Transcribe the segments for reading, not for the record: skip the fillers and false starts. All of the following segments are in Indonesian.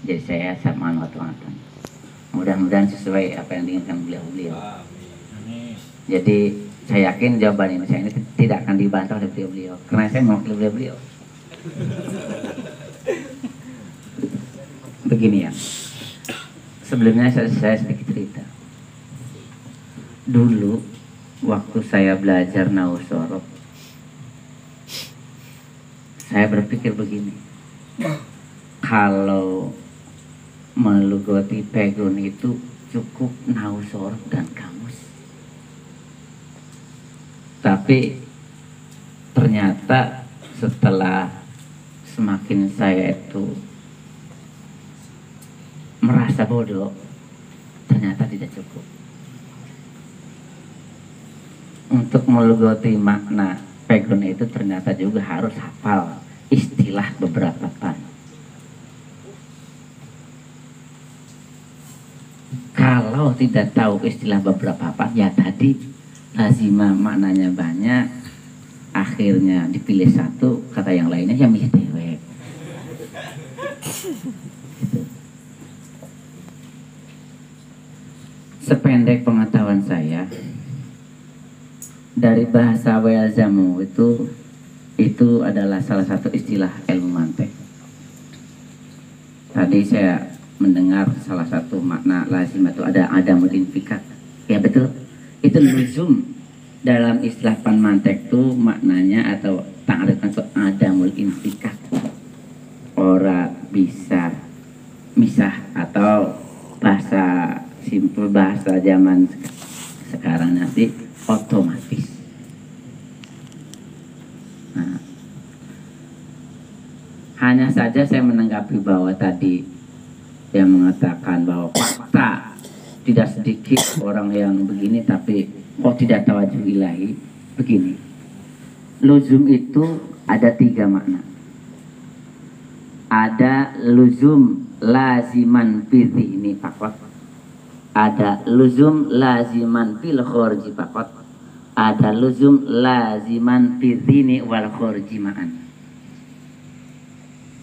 Jadi saya sama ngotot-ngotot. Mudah-mudahan sesuai apa yang diinginkan beliau-beliau. Jadi saya yakin jawaban ini saya ini tidak akan dibantah oleh beliau-beliau karena saya mewakili beliau-beliau. Begini ya. Sebelumnya saya sedikit cerita. Dulu waktu saya belajar nahwu sorof, saya berpikir begini. Kalau melugoti pegon itu cukup nahwu sorof dan kamus. Tapi ternyata setelah semakin saya itu merasa bodoh, ternyata tidak cukup. Untuk melugoti makna pegon itu ternyata juga harus hafal istilah beberapa pan. Kalau tidak tahu istilah beberapa pan, ya tadi lazimah maknanya banyak, akhirnya dipilih satu, kata yang lainnya yang milih dewek. Sependek pengetahuan saya, dari bahasa Wa'alzamu itu adalah salah satu istilah ilmu mantek. Tadi saya mendengar salah satu makna lazim itu ada adamul infikak. Ya betul, itu luzum. Dalam istilah pan mantek itu maknanya atau ta'rifan itu adamul infikak. Ora bisa misah, atau bahasa simpel, bahasa zaman sekarang nanti otomatis. Nah, hanya saja saya menanggapi bahwa tadi yang mengatakan bahwa fakta tidak sedikit orang yang begini tapi kok tidak tawajuh ilahi. Begini, luzum itu ada 3 makna. Ada luzum laziman fihi ini fakot, ada luzum laziman fil khorji fakot, ada luzum laziman fihi wal khorji ma'an.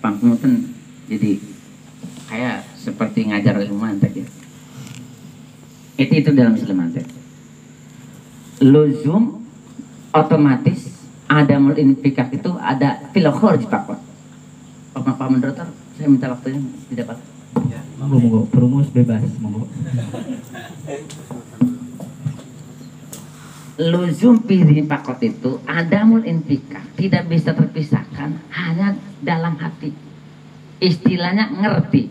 Pangpunten, jadi kayak seperti ngajar ilmu mantek ya. Itu dalam istilah mantek. Luzum otomatis, adamul infikak itu ada fil khorji fakot. Pak Moderator, saya minta waktunya tidak Pak. Ya, monggo, perumus bebas, monggo. Luzum fihi fakot itu adamul infikak, tidak bisa terpisahkan, hanya dalam hati. Istilahnya ngerti.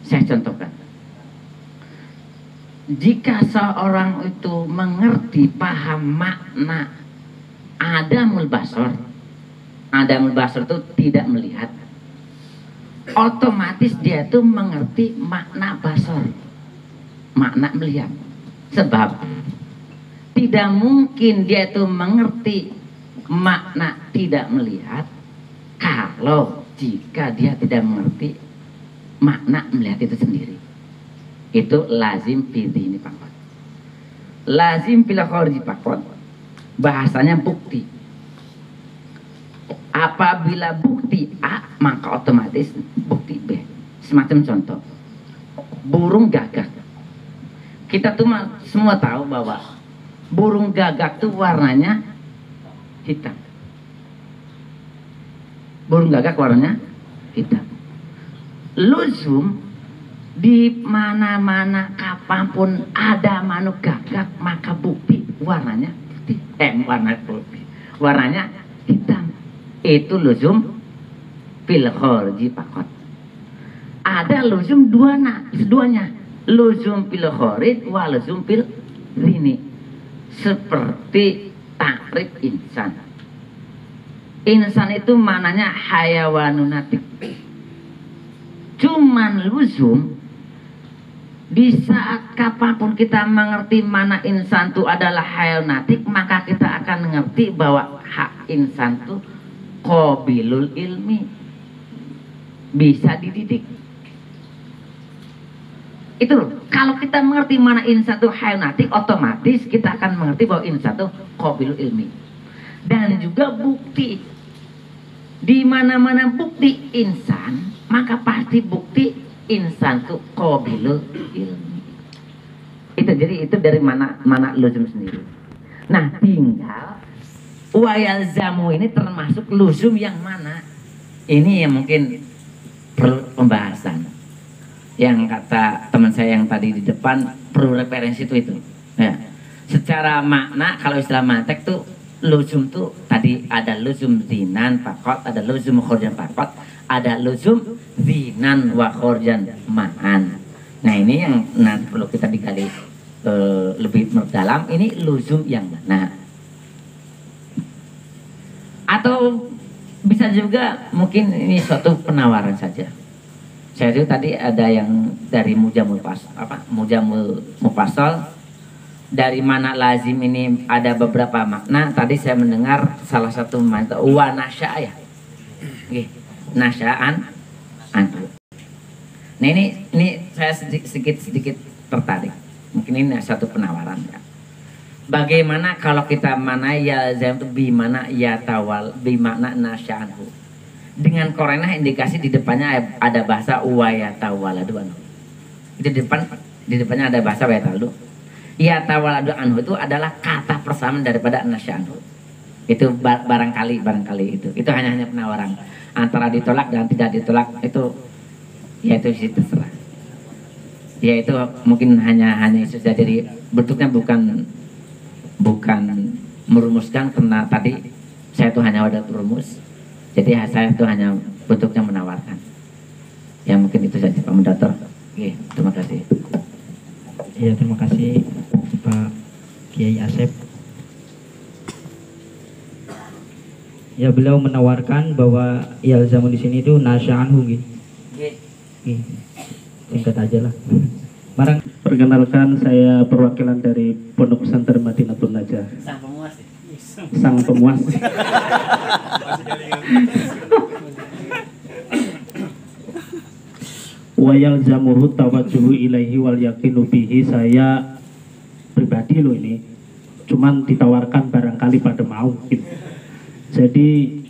Saya contohkan. Jika seorang itu mengerti, paham makna adamul basor, adamul basor itu tidak melihat, otomatis dia itu mengerti makna basor, makna melihat. Sebab tidak mungkin dia itu mengerti makna tidak melihat kalau jika dia tidak mengerti makna melihat itu sendiri. Itu lazim fihi ini fakot. Lazim fil khorji fakot, bahasanya bukti. Apabila bukti A, maka otomatis bukti B. Semacam contoh, burung gagak. Kita tuh semua tahu bahwa burung gagak tuh warnanya hitam. Burung gagak warnanya hitam. Luzum, di mana-mana kapanpun ada manuk gagak, maka bukti warnanya putih. Warna putih, warnanya hitam. Itu luzum fil khorji fakot. Ada luzum duanya, luzum fil khorij wa luzum fil rini. Seperti takrib insan. Insan itu mananya hayawanun natik. Cuman luzum, di saat kapanpun kita mengerti mana insan itu adalah hayawanatik, maka kita akan mengerti bahwa hak insan itu qabilul ilmi, bisa dididik. Itu loh, kalau kita mengerti mana insan itu hayawanatik, otomatis kita akan mengerti bahwa insan itu qabilul ilmi. Dan juga bukti, di mana-mana bukti insan, maka pasti pasti bukti insan tuh qabilul ilmi. Itu jadi itu dari mana luzum sendiri. Nah, tinggal wa yalzamu ini termasuk luzum yang mana? Ini yang mungkin perlu pembahasan. Yang kata teman saya yang tadi di depan perlu referensi itu. Ya. Secara makna kalau istilah mantek tuh luzum tuh tadi ada luzum zinan fakot, ada luzum khorjan fakot, ada luzum zinan wa khorjan ma'an. Nah ini yang nanti perlu kita digali lebih mendalam. Ini luzum yang mana? Atau bisa juga mungkin ini suatu penawaran saja. Saya itu tadi ada yang dari Mujamul Mufassal, dari mana lazim ini ada beberapa makna. Tadi saya mendengar salah satu makna wa nasya ya. Nasya'an anhu. Nah ini saya sedikit tertarik. Mungkin ini satu penawaran ya. Bagaimana kalau kita mana ya zam itu bimana ya tawal bimana nasya'anhu. Dengan korena indikasi di depannya ada bahasa wa ya tawaladu anhu. Itu di depannya ada bahasa wa ya tawaladu. Ya tawaladu anhu itu adalah kata persamaan daripada nasya'anhu. Itu barangkali itu. Itu hanya penawaran. Antara ditolak dan tidak ditolak itu ya itu sih terserah. Ya itu mungkin hanya itu saja. Jadi bentuknya bukan merumuskan, karena tadi saya itu hanya wadah rumus. Jadi saya itu hanya bentuknya menawarkan. Ya mungkin itu saja Pak Moderator. Oke, terima kasih. Ya terima kasih Pak Kiai Asep. Ya beliau menawarkan bahwa yalzamu di sini itu nasya'anhu gitu. Singkat aja lah. Marang. Perkenalkan, saya perwakilan dari Pondok Pesantren Madinatul Najah. Sang pemuas. Wa yalzamuhu tawajjuhu ilaihi wal yaqinu bihi. Saya pribadi loh ini cuman ditawarkan barangkali pada mau gitu. Jadi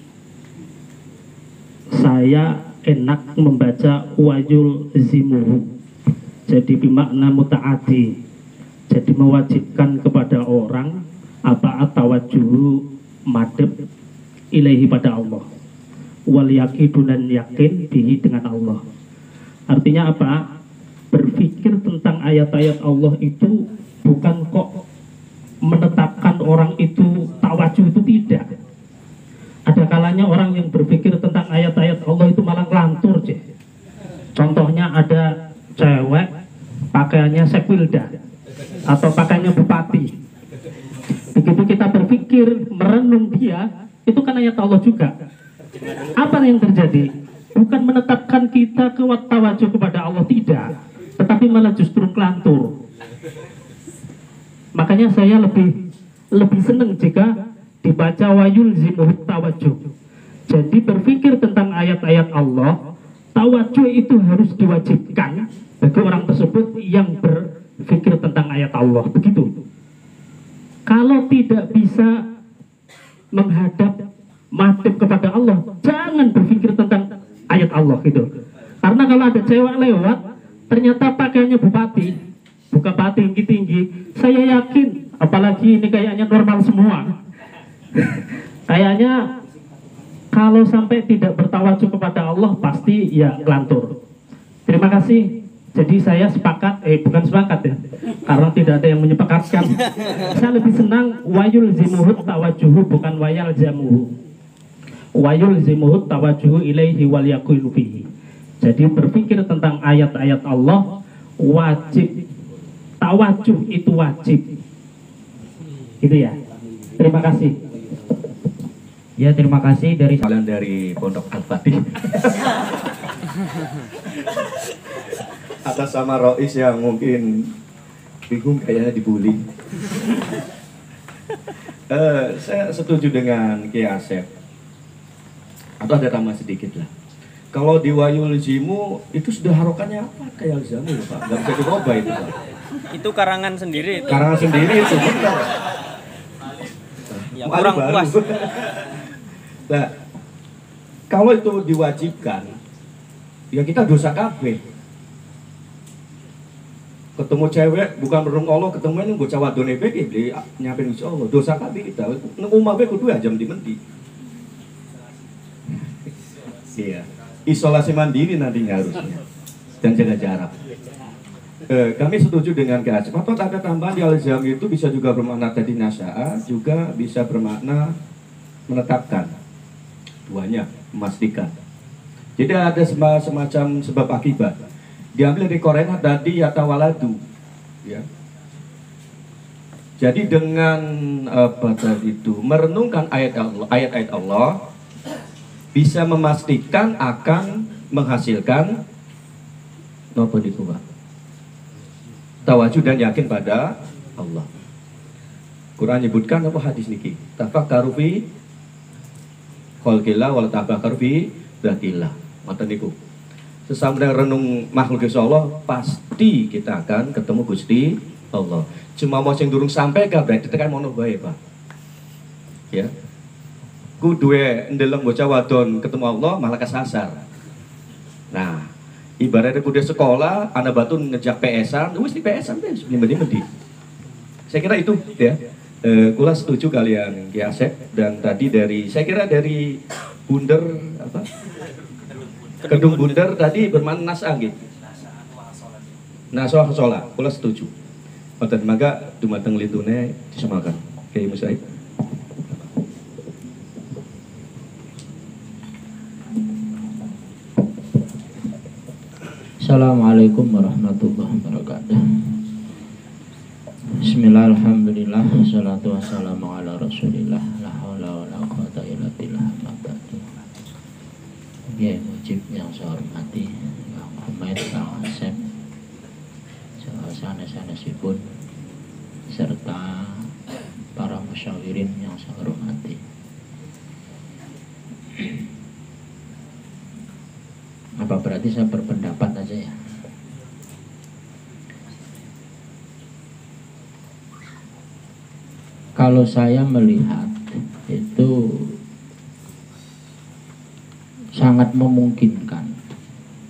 saya enak membaca wayul zimuhu. Jadi bimakna muta'ati. Jadi mewajibkan kepada orang apa atawajjuhu madhab ilaihi pada Allah. Wal yaqidu dan yakin bihi dengan Allah. Artinya apa? Berpikir tentang ayat-ayat Allah itu bukan kok menetapkan orang itu tawajuh, itu tidak. Ada kalanya orang yang berpikir tentang ayat-ayat Allah itu malah ngelantur. Contohnya ada cewek pakaiannya Sekwilda atau pakaiannya bupati. Begitu kita berpikir merenung dia, itu kan ayat Allah juga. Apa yang terjadi? Bukan menetapkan kita ke tawajuh kepada Allah, tidak, tetapi malah justru kelantur. Makanya saya lebih senang jika dibaca wayul zimuhut tawajuh. Jadi berpikir tentang ayat-ayat Allah, tawajuh itu harus diwajibkan bagi orang tersebut yang berpikir tentang ayat Allah. Begitu. Kalau tidak bisa menghadap madhab kepada Allah, jangan berpikir tentang ayat Allah gitu. Karena kalau ada cewek lewat ternyata pakaiannya bupati tinggi-tinggi, saya yakin, apalagi ini kayaknya normal semua, kayaknya kalau sampai tidak bertawajuh kepada Allah pasti ya kelantur. Terima kasih. Jadi saya sepakat, bukan sepakat ya, karena tidak ada yang menyepakatkan. Saya lebih senang wayul zimuhut tawajuhu, bukan wayal jamuhu. Wayul zimuhut tawajuhu ilaihi wal yaqinu fihi. Jadi berpikir tentang ayat-ayat Allah wajib, tawajuh itu wajib. Itu ya. Terima kasih. Ya terima kasih dari kalian dari Pondok Al-Fatih. Atas sama Rois yang mungkin bingung kayaknya dibully. Saya setuju dengan Kiai Asep. Atau ada tambah sedikit lah. Kalau di wayul zimu itu sudah harokannya apa kayak zamu ya Pak? Gak bisa dirubah itu Pak. Itu karangan sendiri. Karangan sendiri itu benar. Ya, kurang puas. Nah, kalau itu diwajibkan, Ya kita dosa kabeh. Ketemu cewek bukan berung Allah, ketemu ini bocah wadone bae beli nyampe Gusti Allah. Dosa kabeh kita. Nang omah bae kudu jam di mendi. Iya. Isolasi mandiri nantinya harusnya. Dan jaga jarak. Kami setuju dengan Ki Asep. Atau ada tambahan di Al-Zam itu bisa juga bermakna tadi nasya'a, juga bisa bermakna menetapkan. Duanya, memastikan. Jadi ada semacam sebab akibat. Diambil dari Korena tadi yatawaladu, ya. Jadi dengan apa tadi itu merenungkan ayat-ayat Allah bisa memastikan akan menghasilkan apa itu Pak? Tawajuh dan yakin pada Allah. Quran menyebutkan apa hadis niki? Tafakkaru fi khalqillah wal tafakkaru fi dzatillah. Ngoten niku. Sesampai renung makhluk Allah pasti kita akan ketemu Gusti Allah. Cuma mau sing durung sampai gak berarti tekan mono bae, Pak. Ya. Ku duwe ndeleng bocah wadon ketemu Allah malah kesasar. Nah, ibaratnya kudu sekolah, anak batu ngejak PS-an, wis di PS-an deh, mending. Saya kira itu ya. Kula setuju kalian Ki Asep dan tadi saya kira dari Bunder apa? Kedung Bunder tadi bermakna nas'a gitu. Nas'a sholat, kula setuju. Mboten mangga dumateng lintune disemakan. Kiai Musaid. Assalamualaikum warahmatullahi wabarakatuh. Bismillah, alhamdulillah, wassalatu wassalamu ala rasulillah, la haula wa la quwata illa billah. Ya, wajib yang saya hormati Bang Ahmad, Bang Asep, sanes-sanesipun serta para musyawirin yang saya hormati. Apa berarti saya berpendapat aja ya? Kalau saya melihat itu sangat memungkinkan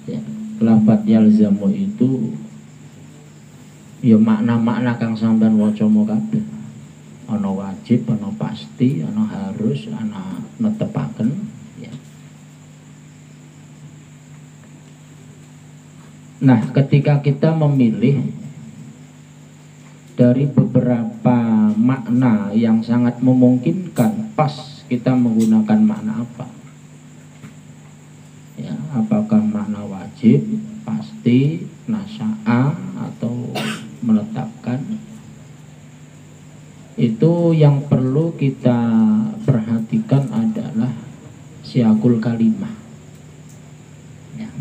ya, lafadz yalzamu itu ya makna-makna kang sampean waca kabeh. Ana wajib, ana pasti, ana harus, ana netepaken ya. Nah, ketika kita memilih dari beberapa makna yang sangat memungkinkan, pas kita menggunakan makna apa? Ya, apakah makna wajib, pasti, nasya'a, atau menetapkan? Itu yang perlu kita perhatikan adalah siakul kalimah ya.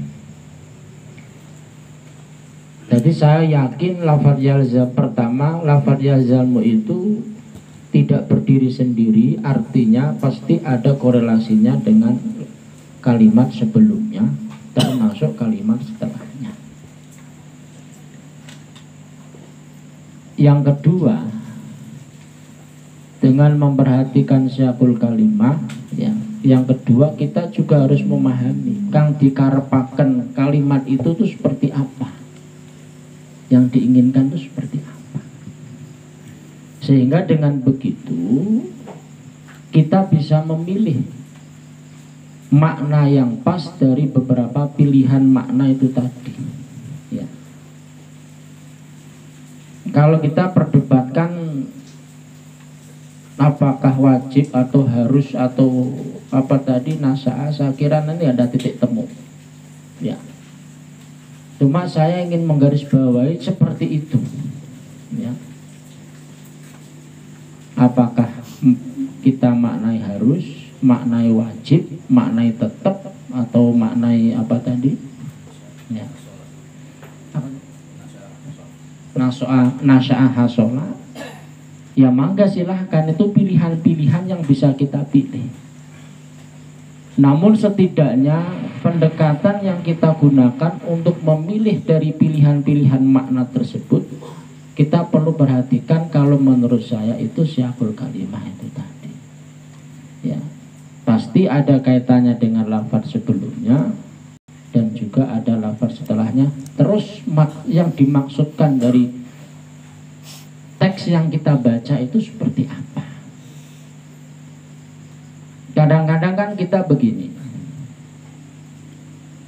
Jadi saya yakin lafadz yalzam pertama, lafadz yalzamu itu tidak berdiri sendiri, artinya pasti ada korelasinya dengan kalimat sebelumnya termasuk kalimat setelahnya. Yang kedua, dengan memperhatikan siapul kalimah ya, yang kedua kita juga harus memahami kang dikarepaken kalimat itu tuh seperti apa, yang diinginkan itu seperti apa, sehingga dengan begitu kita bisa memilih makna yang pas dari beberapa pilihan makna itu tadi ya. Kalau kita perdebatkan apakah wajib atau harus atau apa tadi nasya'a, saya kira nanti ada titik temu ya. Cuma saya ingin menggarisbawahi seperti itu ya. Apakah kita maknai harus, maknai wajib, maknai tetap, atau maknai apa tadi ya, nasya'a hasola ya, mangga silahkan, itu pilihan-pilihan yang bisa kita pilih. Namun setidaknya pendekatan yang kita gunakan untuk memilih dari pilihan-pilihan makna tersebut, kita perlu perhatikan. Kalau menurut saya itu siakul kalimah itu tadi ya, pasti ada kaitannya dengan lafadz sebelumnya, dan juga ada lafaz setelahnya. Terus yang dimaksudkan dari teks yang kita baca itu seperti apa? Kadang-kadang kan kita begini,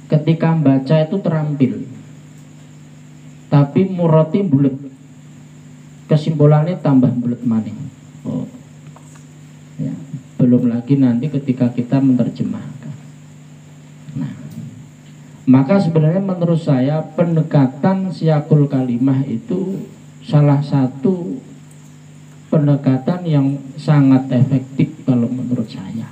ketika membaca itu terampil, tapi murati bulet, kesimpulannya tambah bulet maning. Oh, ya. Belum lagi nanti ketika kita menerjemahkan. Nah, maka sebenarnya menurut saya pendekatan siyakul kalimah itu salah satu pendekatan yang sangat efektif kalau menurut saya.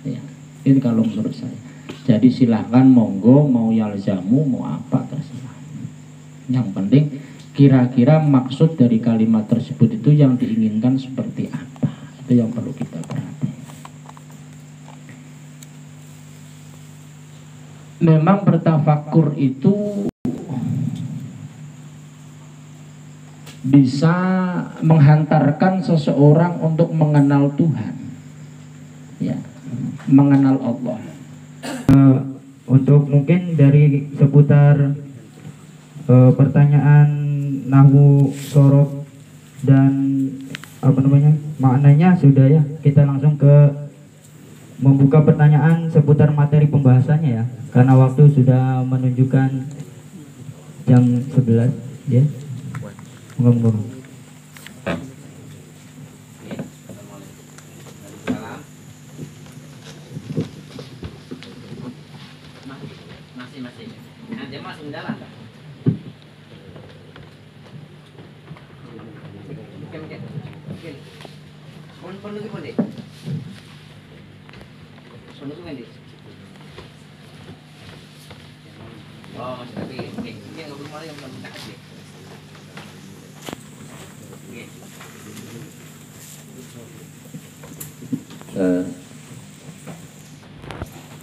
Ya, ini kalau menurut saya. Jadi silahkan monggo, mau yalzamu, mau apa terserah. Yang penting kira-kira maksud dari kalimat tersebut itu yang diinginkan seperti apa. Itu yang perlu kita perhatikan. Memang bertafakur itu bisa menghantarkan seseorang untuk mengenal Tuhan, ya, mengenal Allah. Untuk mungkin dari seputar pertanyaan nahwu, sorof dan maknanya sudah ya, kita langsung ke membuka pertanyaan seputar materi pembahasannya ya, karena waktu sudah menunjukkan jam 11 ya. Moga-moga. Masih. Nanti masuk jalan. Oke. Pun lagi pun deh. Oh, masih tapi oke. Mungkin ngobrol malam yang belum tak aja.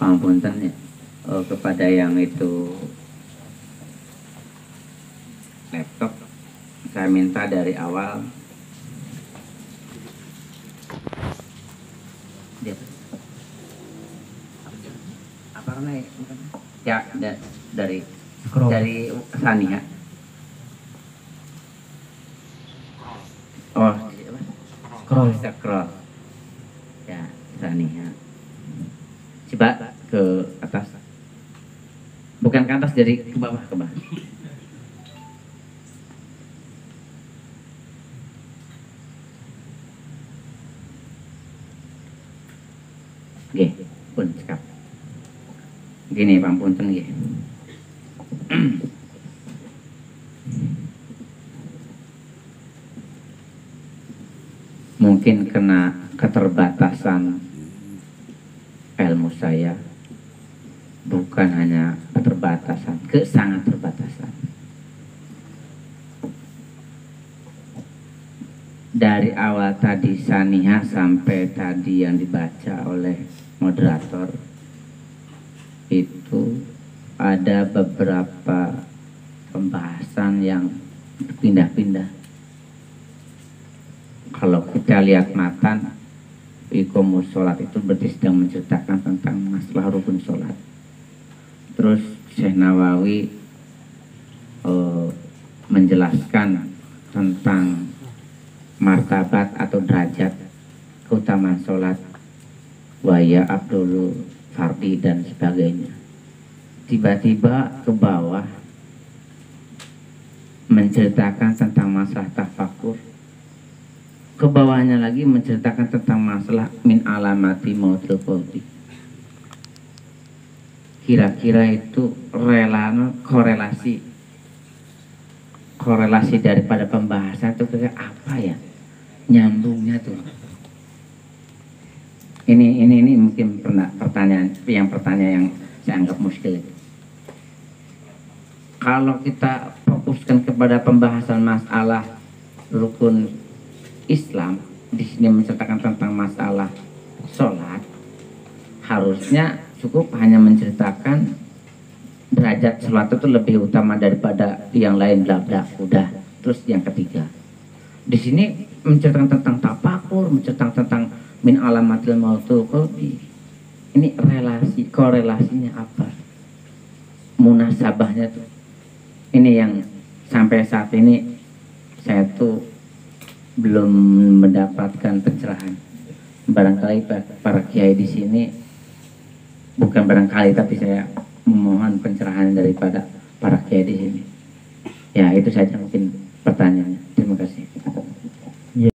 Pangapunten ya kepada yang itu laptop, saya minta dari awal apa namanya ya dari Sania. Oh, scroll. Ya, Sania. Coba ke atas. Bukan ke atas, dari ke bawah, Oke, pun cekap. Gini, pangapunten nggih. Mungkin kena keterbatasan ilmu saya, bukan hanya keterbatasan, sangat terbatasan. Dari awal tadi Saniha sampai tadi yang dibaca oleh moderator itu ada beberapa pembahasan yang pindah-pindah. Kalau kita lihat matan Ikomus sholat itu berarti sedang menceritakan tentang masalah rukun sholat. Terus Syekh Nawawi menjelaskan tentang martabat atau derajat keutamaan sholat, waya abdul fardi dan sebagainya. Tiba-tiba ke bawah menceritakan tentang masalah tafakur. Ke bawahnya lagi menceritakan tentang masalah min alamati mautil qalbi. Kira-kira itu korelasi daripada pembahasan itu kayak apa ya? Nyambungnya tuh. Ini mungkin pertanyaan yang saya anggap muskil. Kalau kita fokuskan kepada pembahasan masalah rukun Islam, di sini menceritakan tentang masalah sholat, harusnya cukup hanya menceritakan derajat sholat itu lebih utama daripada yang lain, bla bla, udah. Terus yang ketiga, di sini menceritakan tentang tafakur, menceritakan tentang min alamatil mautul qalbi. Ini korelasinya apa? munasabahnya tuh ini yang sampai saat ini saya tuh belum mendapatkan pencerahan. Barangkali para kiai di sini, bukan barangkali tapi saya memohon pencerahan daripada para kiai di sini. Ya itu saja mungkin pertanyaannya. Terima kasih.